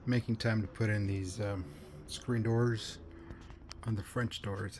making time to put in these screen doors on the French doors.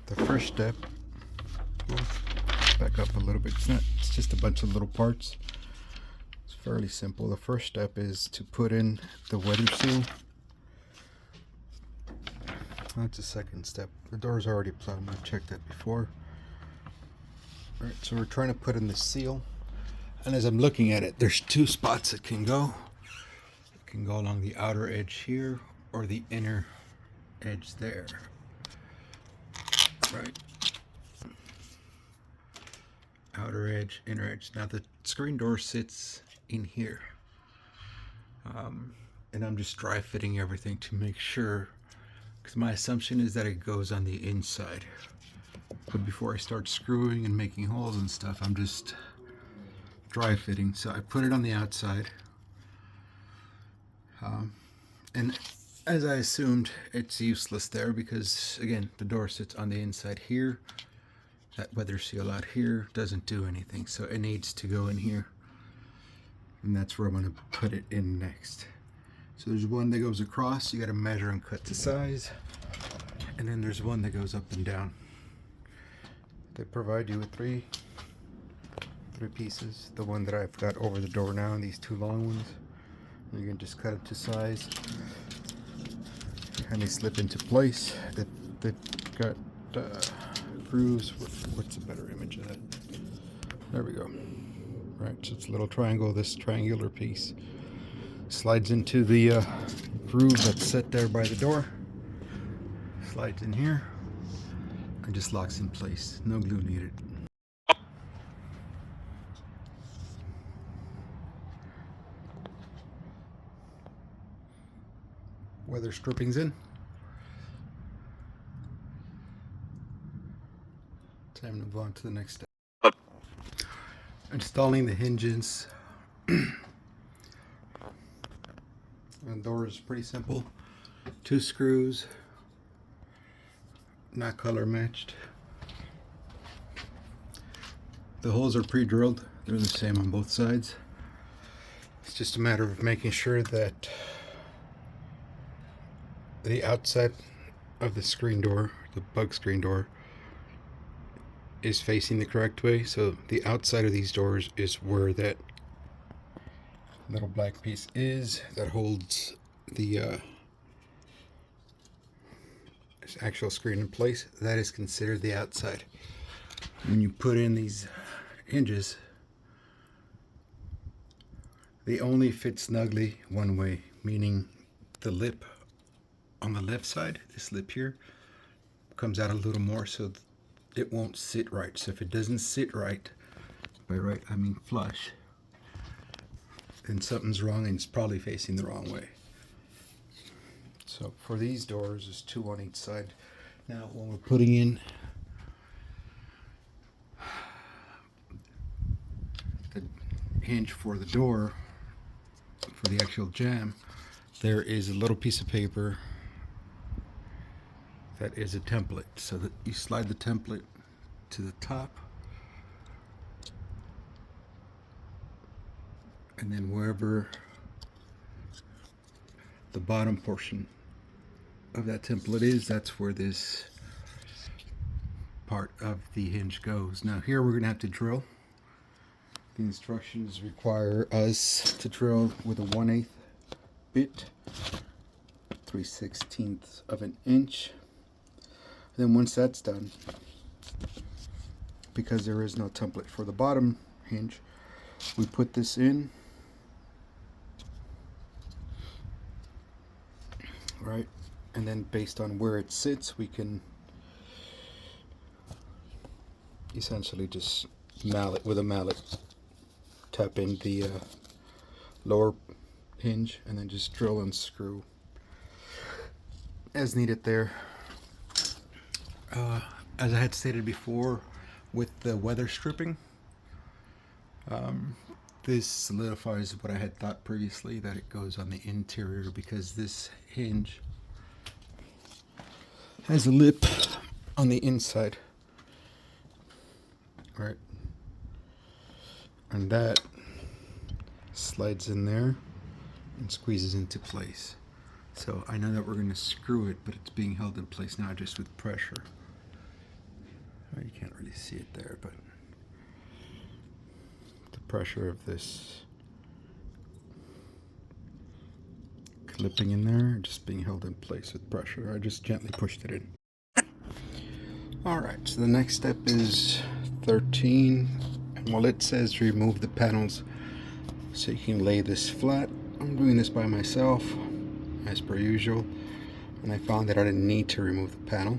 The first step, we'll back up a little bit. It's just a bunch of little parts. It's fairly simple. The first step is to put in the weather seal. That's the second step. The door's already plumbed. I've checked that before. Alright, so we're trying to put in the seal. And as I'm looking at it, there's two spots it can go. It can go along the outer edge here or the inner edge there. Right. Outer edge, inner edge. Now the screen door sits in here. And I'm just dry fitting everything to make sure, because my assumption is that it goes on the inside. But before I start screwing and making holes and stuff, I'm just dry fitting. So I put it on the outside. And as I assumed, it's useless there because, again, the door sits on the inside here. That weather seal out here doesn't do anything, so it needs to go in here. And that's where I'm going to put it in next. So there's one that goes across. You got to measure and cut to size. And then there's one that goes up and down. They provide you with three pieces. The one that I've got over the door now, and these two long ones. You can just cut it to size, and they slip into place. They've got grooves. What's a better image of that? There we go. Right, so it's a little triangle. This triangular piece slides into the groove that's set there by the door. Slides in here and just locks in place. No glue needed. Weather stripping's in. Time to move on to the next step. Installing the hinges. The door is pretty simple. 2 screws, not color matched. The holes are pre-drilled. They're the same on both sides. It's just a matter of making sure that the outside of the screen door, the bug screen door, is facing the correct way. So the outside of these doors is where that little black piece is that holds the actual screen in place. That is considered the outside. When you put in these hinges, they only fit snugly one way, meaning the lip on the left side, this lip here, comes out a little more, so it won't sit right. So if it doesn't sit right, by right I mean flush, then something's wrong and it's probably facing the wrong way. So for these doors, there's 2 on each side. Now when we're putting in the hinge for the door, for the actual jamb, there is a little piece of paper that is a template, so that you slide the template to the top, and then wherever the bottom portion of that template is, that's where this part of the hinge goes. Now here we're going to have to drill. The instructions require us to drill with a 1/8 bit, 3/16 of an inch. Then once that's done, because there is no template for the bottom hinge, we put this in, right, and then based on where it sits, we can essentially just mallet with a mallet, tap in the lower hinge, and then just drill and screw as needed there. As I had stated before, with the weather stripping, this solidifies what I had thought previously, that it goes on the interior, because this hinge has a lip on the inside, right, and that slides in there and squeezes into place. So I know that we're going to screw it, but it's being held in place now just with pressure. Well, you can't really see it there, but the pressure of this clipping in there, just being held in place with pressure. I just gently pushed it in. Alright, so the next step is 13, and while it says remove the panels so you can lay this flat, I'm doing this by myself as per usual, and I found that I didn't need to remove the panel.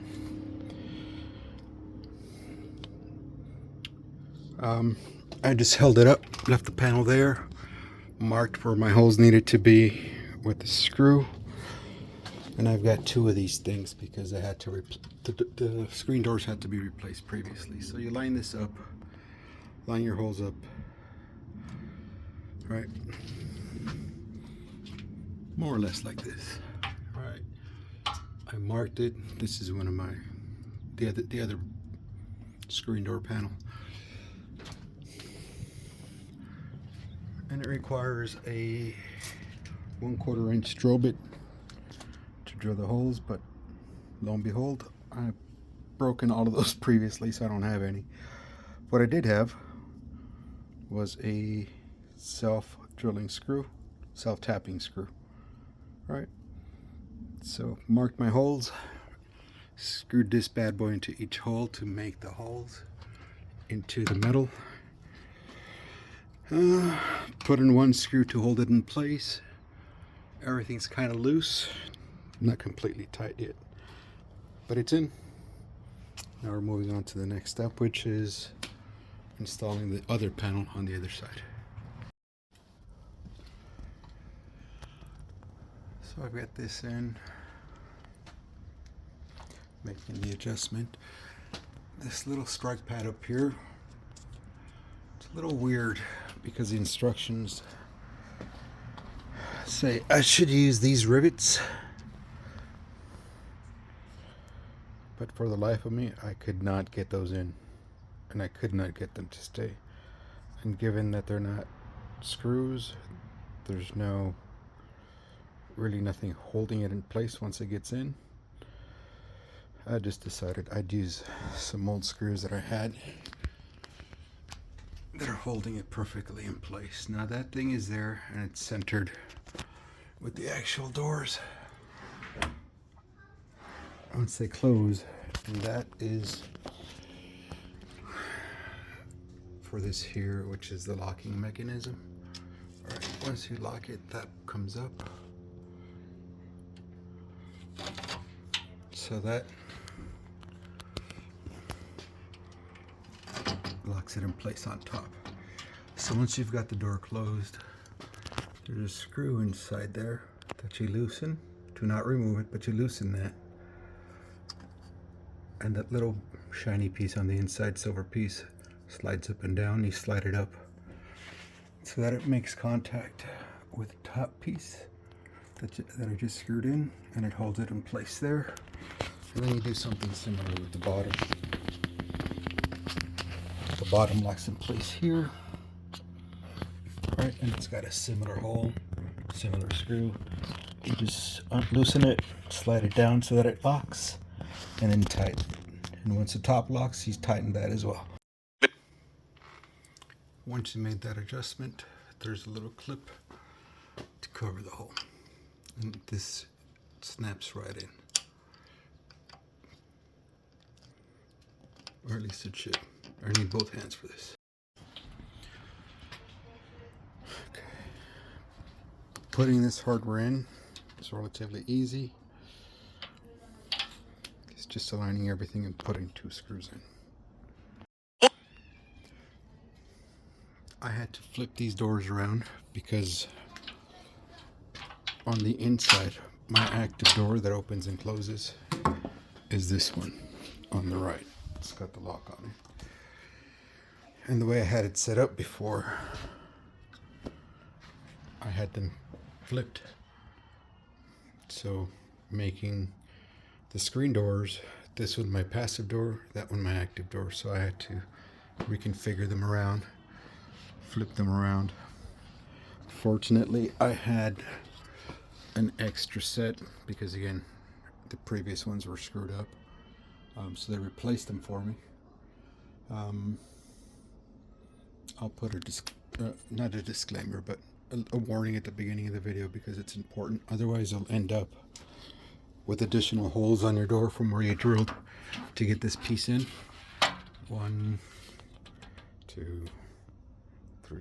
I just held it up, left the panel there, marked where my holes needed to be with the screw, and I've got two of these things because I had to the screen doors had to be replaced previously. So you line this up, line your holes up, right, more or less like this. All right, I marked it. This is one of my the other screen door panel, and it requires a 1/4 inch drill bit to drill the holes, but lo and behold, I've broken all of those previously, so I don't have any. What I did have was a self-drilling screw, self-tapping screw. Right, so marked my holes, screwed this bad boy into each hole to make the holes into the metal. Put in one screw to hold it in place. Everything's kind of loose, not completely tight yet, but it's in. Now we're moving on to the next step, which is installing the other panel on the other side. So I've got this in, making the adjustment. This little strike pad up here, it's a little weird because the instructions say I should use these rivets, but for the life of me I could not get those in, and I could not get them to stay. And given that they're not screws, there's really nothing holding it in place once it gets in. I just decided I'd use some old screws that I had that are holding it perfectly in place. Now that thing is there and it's centered with the actual doors once they close, and that is for this here, which is the locking mechanism. All right, once you lock it, that comes up, so that locks it in place on top. So once you've got the door closed, there's a screw inside there that you loosen. Do not remove it, but you loosen that. And that little shiny piece on the inside, silver piece, slides up and down. You slide it up so that it makes contact with the top piece that I just screwed in, and it holds it in place there. And then you do something similar with the bottom. The bottom locks in place here. Right, and it's got a similar hole, similar screw. You just loosen it, slide it down so that it locks, and then tighten. And once the top locks, you tighten that as well. Once you made that adjustment, there's a little clip to cover the hole, and this snaps right in, or at least it should. I need both hands for this. Okay. Putting this hardware in is relatively easy. It's just aligning everything and putting 2 screws in. I had to flip these doors around because on the inside, my active door that opens and closes is this one on the right. It's got the lock on it. And the way I had it set up before, I had them flipped. So making the screen doors, this one my passive door, that one my active door. So I had to reconfigure them around, flip them around, Unfortunately, I had an extra set because, again, the previous ones were screwed up. So they replaced them for me. I'll put not a disclaimer, but a warning at the beginning of the video because it's important. Otherwise, you'll end up with additional holes on your door from where you drilled to get this piece in. 1, 2, 3,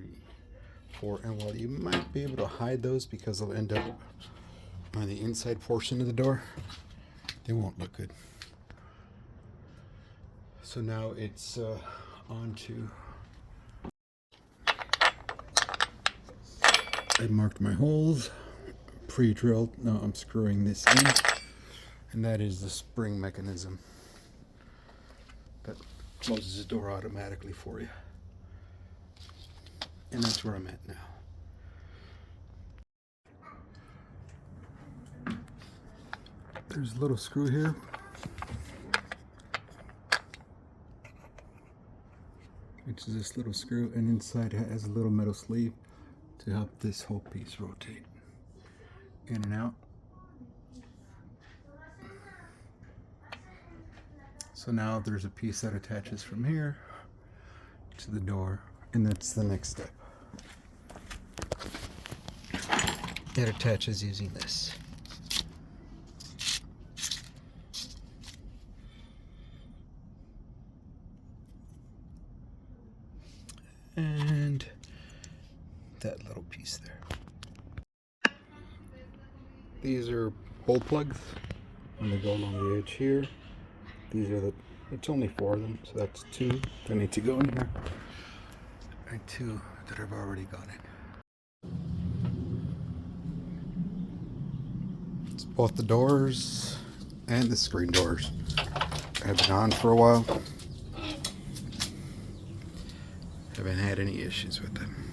4. And while you might be able to hide those because they'll end up on the inside portion of the door, they won't look good. So now it's on to... I marked my holes, pre-drilled. Now I'm screwing this in, and that is the spring mechanism that closes the door automatically for you. And that's where I'm at now. There's a little screw here. Which is this little screw, and inside it has a little metal sleeve to help this whole piece rotate in and out. So now there's a piece that attaches from here to the door, and that's the next step. It attaches using this. And that little piece there. These are bolt plugs, and they go along the edge here. These are it's only 4 of them, so that's 2 that need to go in here, and 2 that have already gone in. It's both the doors and the screen doors have been on for a while. Haven't had any issues with them.